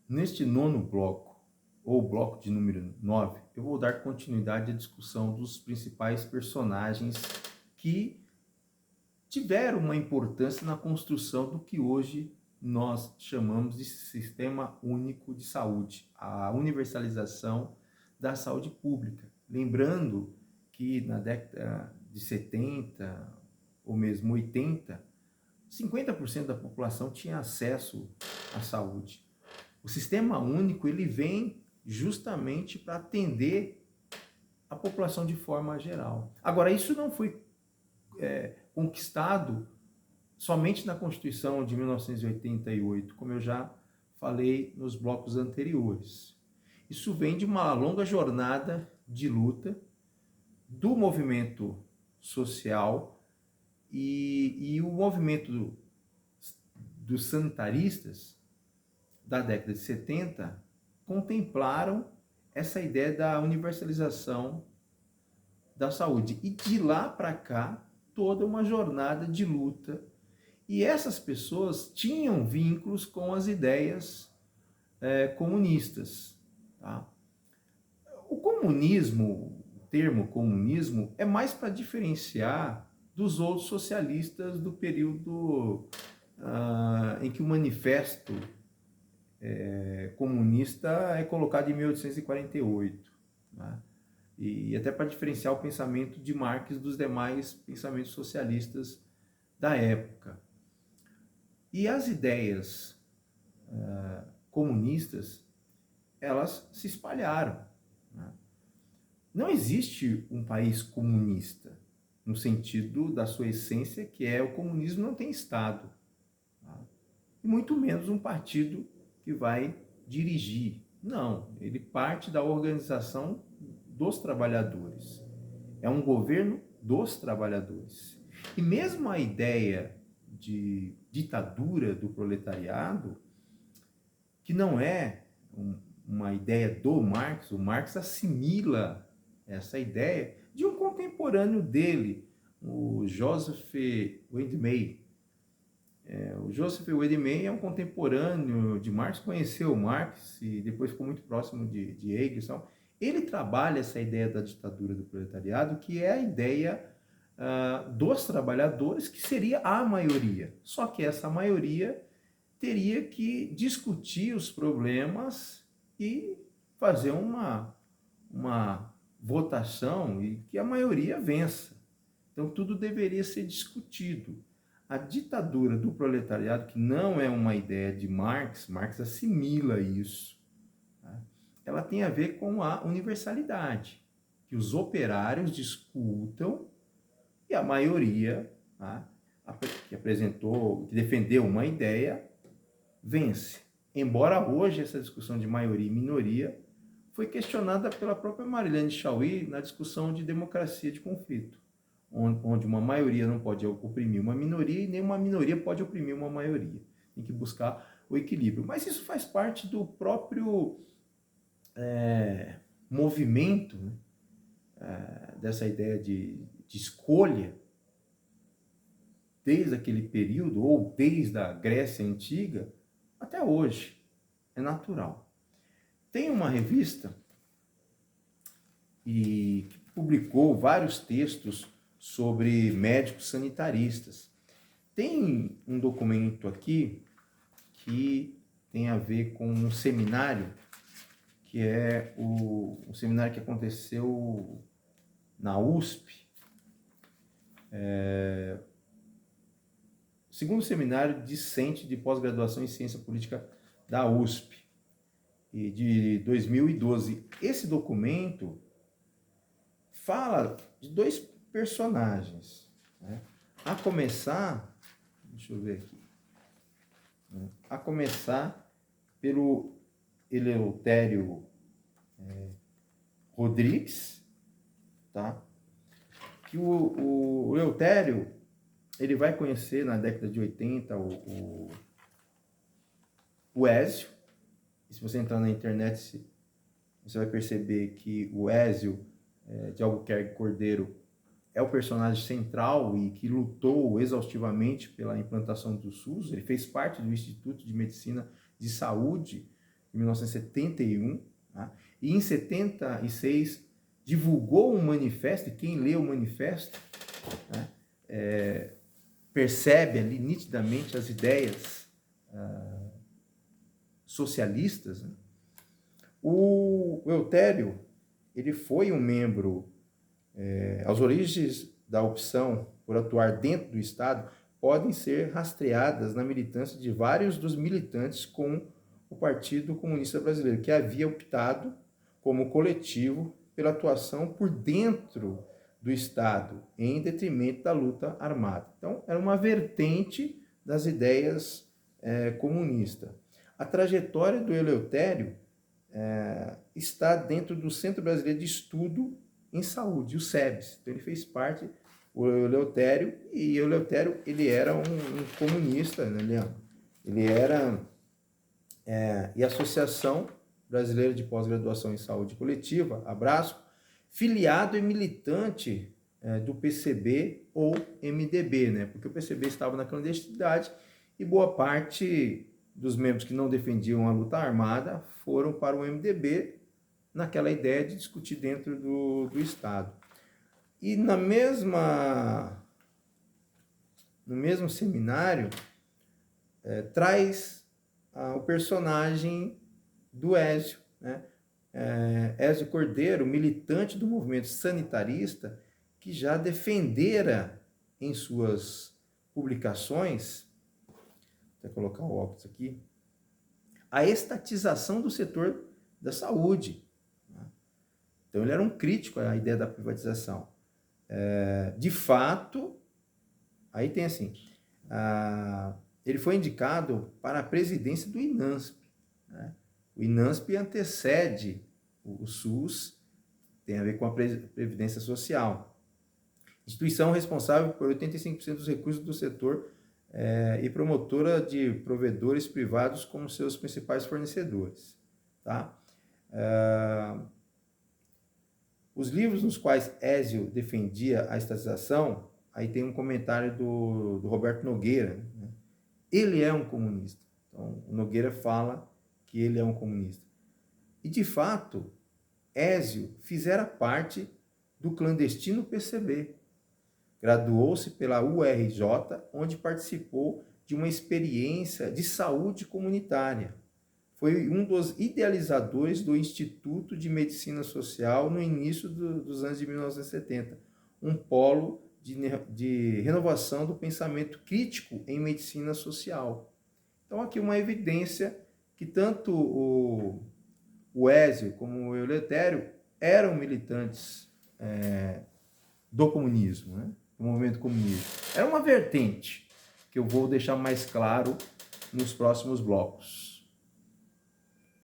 Neste nono bloco, ou bloco de número 9, eu vou dar continuidade à discussão dos principais personagens que tiveram uma importância na construção do que hoje nós chamamos de Sistema Único de Saúde, a universalização da saúde pública. Lembrando que na década de 70 ou mesmo 80, 50% da população tinha acesso à saúde. O Sistema Único ele vem justamente para atender a população de forma geral. Agora, isso não foi conquistado somente na Constituição de 1988, como eu já falei nos blocos anteriores. Isso vem de uma longa jornada de luta do movimento social e o movimento dos sanitaristas da década de 70 contemplaram essa ideia da universalização da saúde. E de lá para cá, toda uma jornada de luta. E essas pessoas tinham vínculos com as ideias comunistas. Tá? O comunismo, o termo comunismo, é mais para diferenciar dos outros socialistas do período em que o manifesto comunista é colocado em 1848. Né? E até para diferenciar o pensamento de Marx dos demais pensamentos socialistas da época. E as ideias comunistas, elas se espalharam. Né? Não existe um país comunista, no sentido da sua essência, que é o comunismo não tem Estado. Tá? E muito menos um partido que vai dirigir. Não, ele parte da organização dos trabalhadores. É um governo dos trabalhadores. E mesmo a ideia de ditadura do proletariado, que não é uma ideia do Marx, o Marx assimila essa ideia de um contemporâneo dele, o Joseph Wade. O Joseph Wade é um contemporâneo de Marx, conheceu Marx e depois ficou muito próximo de Engels. Ele trabalha essa ideia da ditadura do proletariado, que é a ideia dos trabalhadores, que seria a maioria. Só que essa maioria teria que discutir os problemas e fazer uma votação e que a maioria vença. Então tudo deveria ser discutido. A ditadura do proletariado, que não é uma ideia de Marx, Marx assimila isso, tá? Ela tem a ver com a universalidade, que os operários discutam e a maioria, tá, que apresentou, que defendeu uma ideia, vence. Embora hoje essa discussão de maioria e minoria foi questionada pela própria Marilene Chaui na discussão de democracia de conflito, onde uma maioria não pode oprimir uma minoria e nenhuma minoria pode oprimir uma maioria. Tem que buscar o equilíbrio. Mas isso faz parte do próprio movimento, né? Dessa ideia de escolha, desde aquele período, ou desde a Grécia Antiga, até hoje. É natural. Tem uma revista que publicou vários textos sobre médicos sanitaristas. Tem um documento aqui que tem a ver com um seminário, que é o seminário que aconteceu na USP, segundo seminário discente de pós-graduação em ciência política da USP, de 2012. Esse documento fala de dois personagens, né? A começar, deixa eu ver aqui, a começar pelo Eleutério Rodrigues, tá? Que o Eleutério, ele vai conhecer na década de 80 o Ézio. E se você entrar na internet, você vai perceber que o Ézio de Albuquerque Cordeiro é o personagem central e que lutou exaustivamente pela implantação do SUS. Ele fez parte do Instituto de Medicina de Saúde em 1971, tá? E em 76 divulgou um manifesto, e quem lê o manifesto, né, percebe ali nitidamente as ideias socialistas, né? O Eleutério, ele foi um membro, as origens da opção por atuar dentro do Estado podem ser rastreadas na militância de vários dos militantes com o Partido Comunista Brasileiro, que havia optado como coletivo pela atuação por dentro do Estado, em detrimento da luta armada. Então, era uma vertente das ideias comunistas. A trajetória do Eleutério está dentro do Centro Brasileiro de Estudo em Saúde, o SEBS. Então, ele fez parte, o Eleutério, e o Eleutério, ele era um comunista, né, Leandro? Ele era... e a Associação Brasileira de Pós-Graduação em Saúde Coletiva, Abrasco, filiado e militante do PCB ou MDB, né? Porque o PCB estava na clandestinidade e boa parte dos membros que não defendiam a luta armada foram para o MDB naquela ideia de discutir dentro do Estado. E no mesmo seminário, traz o personagem do Ézio, né? Ézio Cordeiro, militante do movimento sanitarista, que já defendera em suas publicações, vou colocar o óculos aqui, a estatização do setor da saúde. Então, ele era um crítico à ideia da privatização. De fato, aí tem assim, ele foi indicado para a presidência do INASP, né? O INASP antecede o SUS, tem a ver com a Previdência Social. Instituição responsável por 85% dos recursos do setor e promotora de provedores privados como seus principais fornecedores. Tá? Os livros nos quais Ézio defendia a estatização, aí tem um comentário do Roberto Nogueira, né? Ele é um comunista. Então, o Nogueira fala que ele é um comunista. E, de fato, Ézio fizera parte do clandestino PCB. Graduou-se pela URJ, onde participou de uma experiência de saúde comunitária. Foi um dos idealizadores do Instituto de Medicina Social no início dos anos de 1970, um polo de renovação do pensamento crítico em medicina social. Então, aqui uma evidência que tanto o Ézio como o Eleutério eram militantes do comunismo, né? Do movimento comunista. Era uma vertente que eu vou deixar mais claro nos próximos blocos.